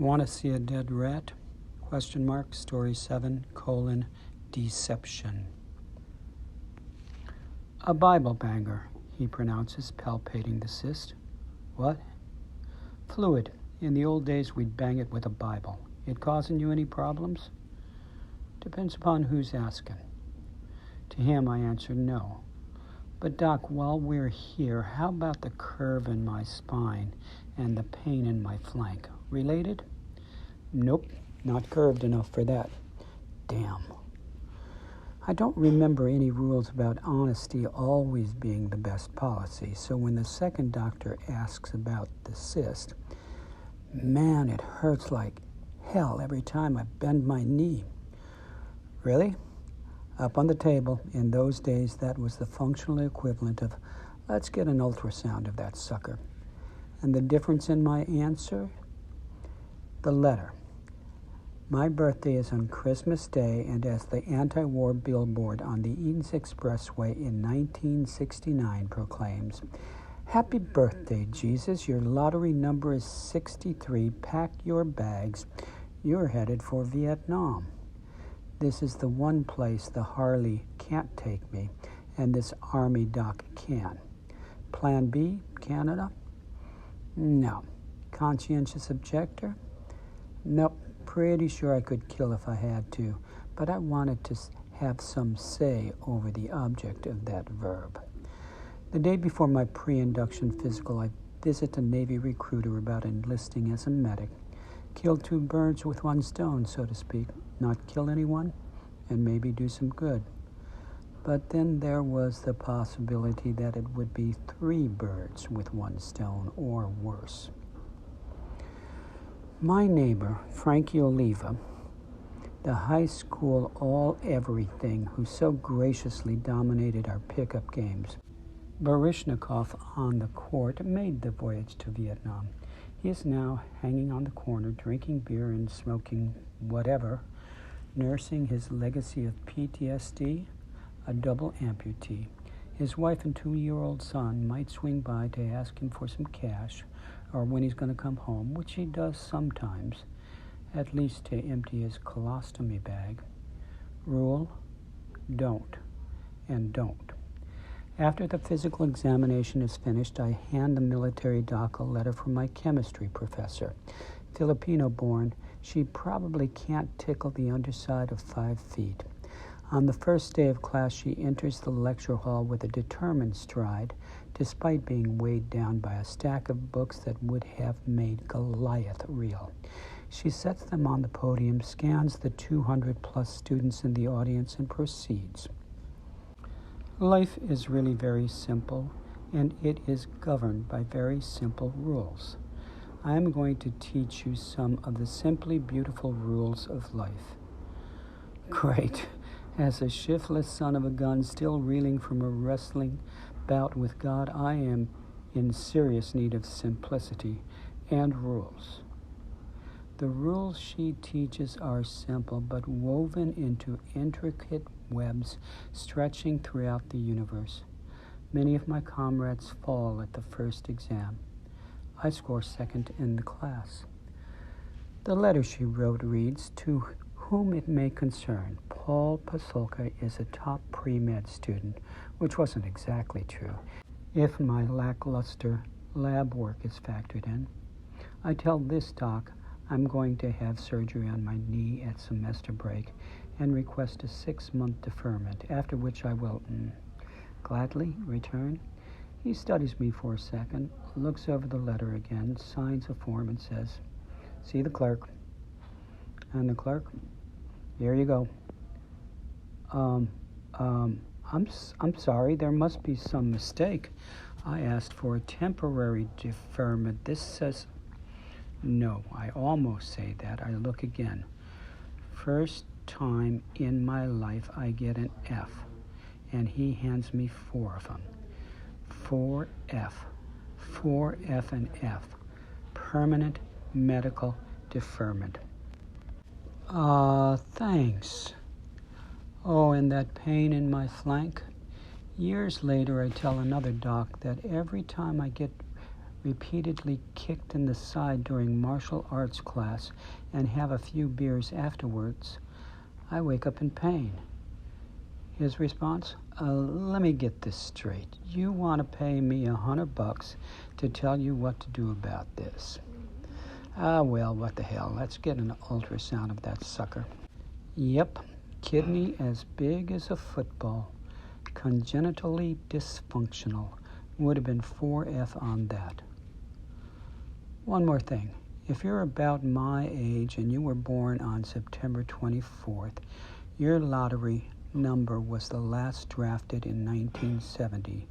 Want to see a dead rat? Question mark, story 7, deception. A Bible banger, he pronounces, palpating the cyst. What? Fluid. In the old days, we'd bang it with a Bible. It causing you any problems? Depends upon who's asking. To him, I answered no. But Doc, while we're here, how about the curve in my spine and the pain in my flank? Related? Nope, not curved enough for that. Damn. I don't remember any rules about honesty always being the best policy, so when the second doctor asks about the cyst, man, it hurts like hell every time I bend my knee. Really? Up on the table, in those days, that was the functional equivalent of, let's get an ultrasound of that sucker. And the difference in my answer? The letter. My birthday is on Christmas Day, and as the anti-war billboard on the Eden's Expressway in 1969 proclaims, Happy birthday, Jesus. Your lottery number is 63. Pack your bags. You're headed for Vietnam. This is the one place the Harley can't take me, and this Army doc can. Plan B, Canada? No. Conscientious objector? Nope. Pretty sure I could kill if I had to, but I wanted to have some say over the object of that verb. The day before my pre-induction physical, I visit a Navy recruiter about enlisting as a medic. Kill two birds with one stone, so to speak. Not kill anyone, and maybe do some good. But then there was the possibility that it would be 3 birds with one stone, or worse. My neighbor, Frankie Oliva, the high school all-everything who so graciously dominated our pickup games, Baryshnikov on the court, made the voyage to Vietnam. He is now hanging on the corner, drinking beer and smoking whatever, nursing his legacy of PTSD, a double amputee. His wife and 2-year-old son might swing by to ask him for some cash, or when he's going to come home, which he does sometimes, at least to empty his colostomy bag. Rule: don't, and don't. After the physical examination is finished, I hand the military doc a letter from my chemistry professor. Filipino-born, she probably can't tickle the underside of 5 feet. On the first day of class, she enters the lecture hall with a determined stride, despite being weighed down by a stack of books that would have made Goliath real. She sets them on the podium, scans the 200-plus students in the audience, and proceeds. Life is really very simple, and it is governed by very simple rules. I am going to teach you some of the simply beautiful rules of life. Great. As a shiftless son of a gun still reeling from a wrestling bout with God, I am in serious need of simplicity and rules. The rules she teaches are simple, but woven into intricate webs stretching throughout the universe. Many of my comrades fall at the first exam. I score second in the class. The letter she wrote reads, "To whom it may concern, Paul Pasulka is a top pre-med student," which wasn't exactly true, if my lackluster lab work is factored in. I tell this doc I'm going to have surgery on my knee at semester break and request a 6-month deferment, after which I will gladly return. He studies me for a second, looks over the letter again, signs a form, and says, "See the clerk." And the clerk, "Here you go." I'm sorry, there must be some mistake. I asked for a temporary deferment. This says, no, I almost say that. I look again. First time in my life I get an F, and he hands me 4 of them. 4F. 4F and F. Permanent medical deferment. Thanks. Oh, and that pain in my flank? Years later, I tell another doc that every time I get repeatedly kicked in the side during martial arts class, and have a few beers afterwards, I wake up in pain. His response, let me get this straight. You want to pay me $100 to tell you what to do about this? Well, what the hell. Let's get an ultrasound of that sucker. Yep, kidney as big as a football. Congenitally dysfunctional. Would have been 4F on that. One more thing. If you're about my age and you were born on September 24th, your lottery number was the last drafted in 1970,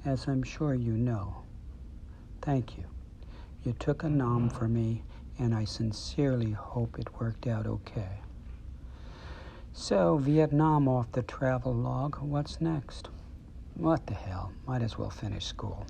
as I'm sure you know. Thank you. You took a nom for me, and I sincerely hope it worked out okay. So, Vietnam off the travel log, what's next? What the hell, might as well finish school.